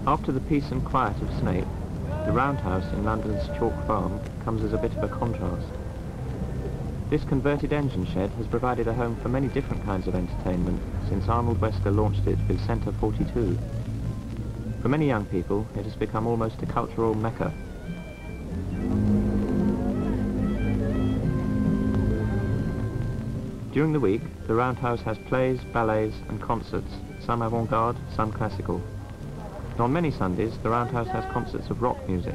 After the peace and quiet of Snape, the Roundhouse in London's Chalk Farm comes as a bit of a contrast. This converted engine shed has provided a home for many different kinds of entertainment since Arnold Wester launched it with Centre 42. For many young people, it has become almost a cultural mecca. During the week, the Roundhouse has plays, ballets and concerts, some avant-garde, some classical. And on many Sundays, the Roundhouse has concerts of rock music.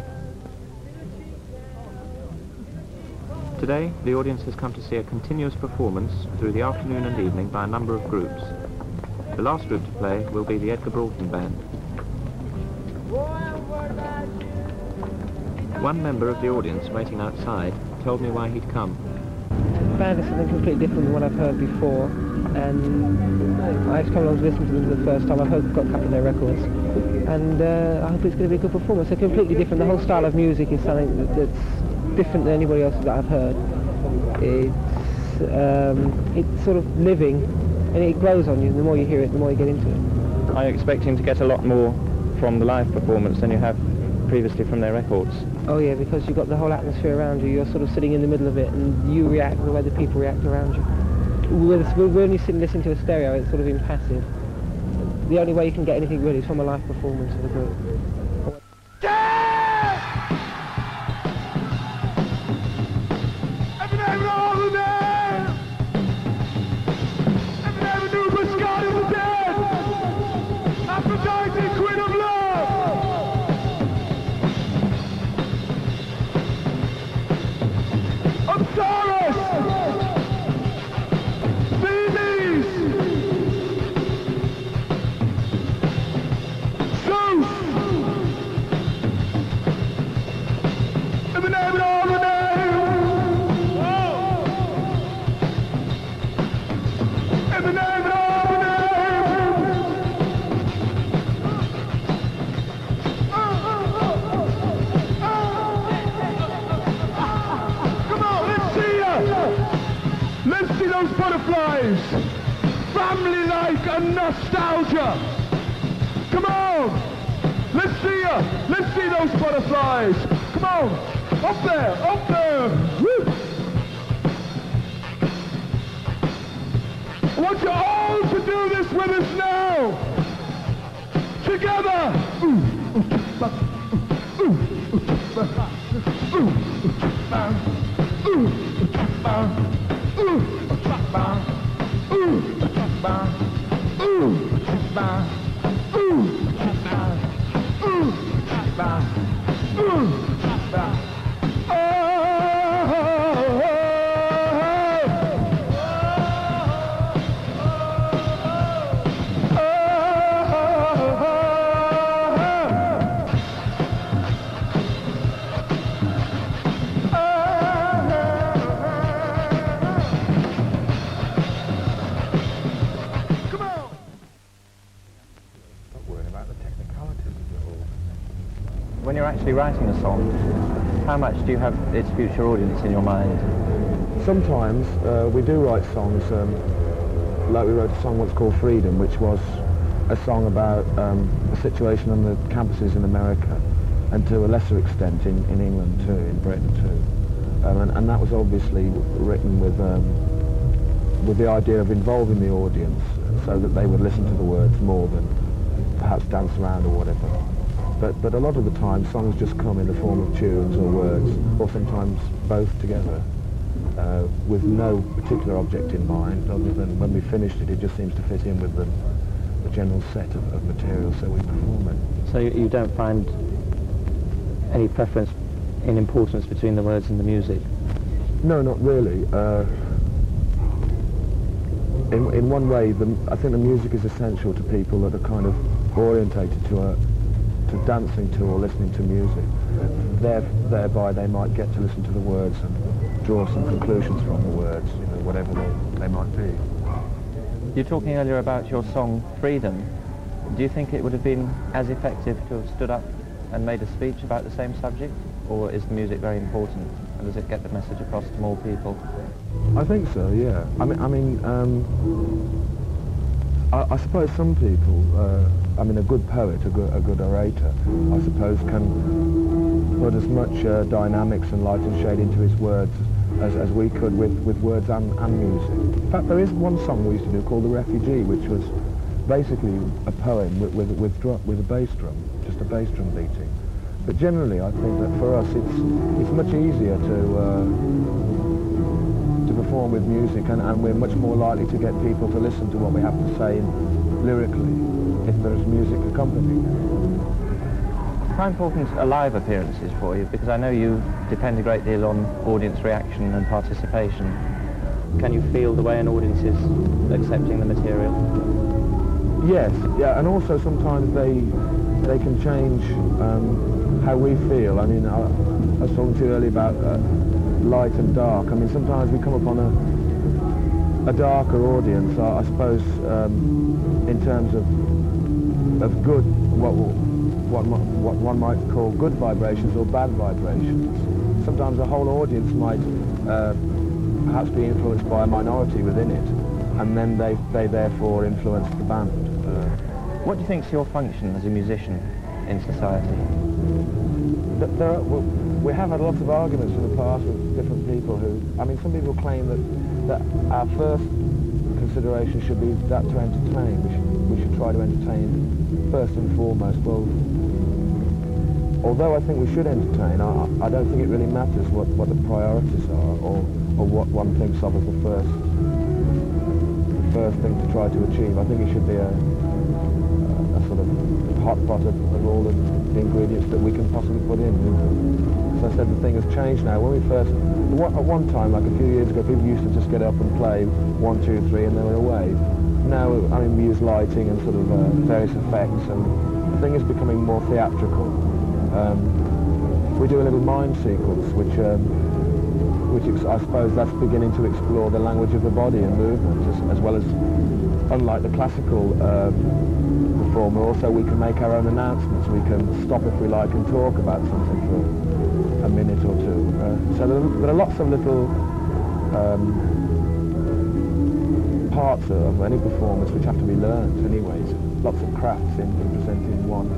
Today, the audience has come to see a continuous performance through the afternoon and evening by a number of groups. The last group to play will be the Edgar Broughton Band. One member of the audience waiting outside told me why he'd come. The band is something completely different than what I've heard before, and I just come along to listen to them for the first time. I've got a couple of their records, and I hope it's going to be a good performance. They're completely different. The whole style of music is something that's different than anybody else that I've heard. It's sort of living, and it grows on you. The more you hear it, the more you get into it. Are you expecting to get a lot more from the live performance than you have previously from their records? Oh yeah, because you've got the whole atmosphere around you. You're sort of sitting in the middle of it, and you react the way the people react around you. When you sit and listen to a stereo, it's sort of impassive. The only way you can get anything really is from a live performance of a group. Butterflies, family like and nostalgia. Come on, let's see those butterflies. Come on, up there. Woo. I want you all to do this with us now. Together. When you're actually writing a song, how much do you have its future audience in your mind? Sometimes we do write songs, like we wrote a song once called Freedom, which was a song about the situation on the campuses in America, and to a lesser extent in England too, in Britain too. And that was obviously written with the idea of involving the audience so that they would listen to the words more than perhaps dance around or whatever. But a lot of the time songs just come in the form of tunes or words, or sometimes both together, with no particular object in mind, other than when we finished it, it just seems to fit in with the general set of material, so we perform it. So you don't find any preference in importance between the words and the music? No, not really. In one way, I think the music is essential to people that are kind of orientated to dancing to or listening to music. Thereby they might get to listen to the words and draw some conclusions from the words, you know, whatever they might be. You were talking earlier about your song Freedom. Do you think it would have been as effective to have stood up and made a speech about the same subject, or is the music very important and does it get the message across to more people? I think so, yeah. I suppose some people, I mean, a good poet, a good orator, I suppose, can put as much dynamics and light and shade into his words as we could with words and music. In fact, there is one song we used to do called The Refugee, which was basically a poem with a bass drum, just a bass drum beating. But generally, I think that for us, it's much easier to perform with music, and we're much more likely to get people to listen to what we have to say lyrically if there's music accompanying it. How important are live appearances for you? Because I know you depend a great deal on audience reaction and participation. Can you feel the way an audience is accepting the material? Yes, yeah, and also sometimes they can change how we feel. I mean, I was talking to you earlier about light and dark. I mean, sometimes we come upon a darker audience, I suppose, in terms of good, what one might call good vibrations or bad vibrations. Sometimes the whole audience might perhaps be influenced by a minority within it, and then they therefore influence the band. What do you think is your function as a musician in society? We have had lots of arguments in the past with different people who, I mean, some people claim that our first consideration should be that to entertain. We should try to entertain first and foremost. Well, although I think we should entertain, I don't think it really matters what the priorities are or what one thinks of as the first thing to try to achieve. I think it should be a sort of hot pot of all the ingredients that we can possibly put in. As I said, the thing has changed now. When we first, at one time, like a few years ago, people used to just get up and play 1, 2, 3 and they were away. Now, I mean, we use lighting and sort of various effects, and the thing is becoming more theatrical. We do a little mime sequence, which I suppose that's beginning to explore the language of the body and movement, as well as, unlike the classical performer, also we can make our own announcements. We can stop if we like and talk about something for a minute or two. So there are lots of little parts of any performance which have to be learnt anyways. Lots of crafts in presenting one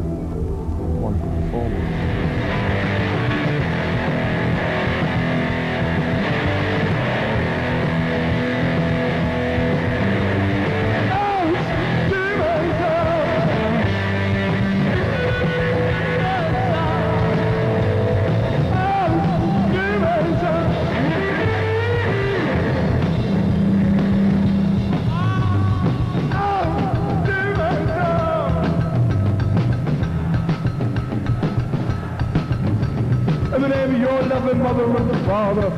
performance. In the name of your loving mother and the father,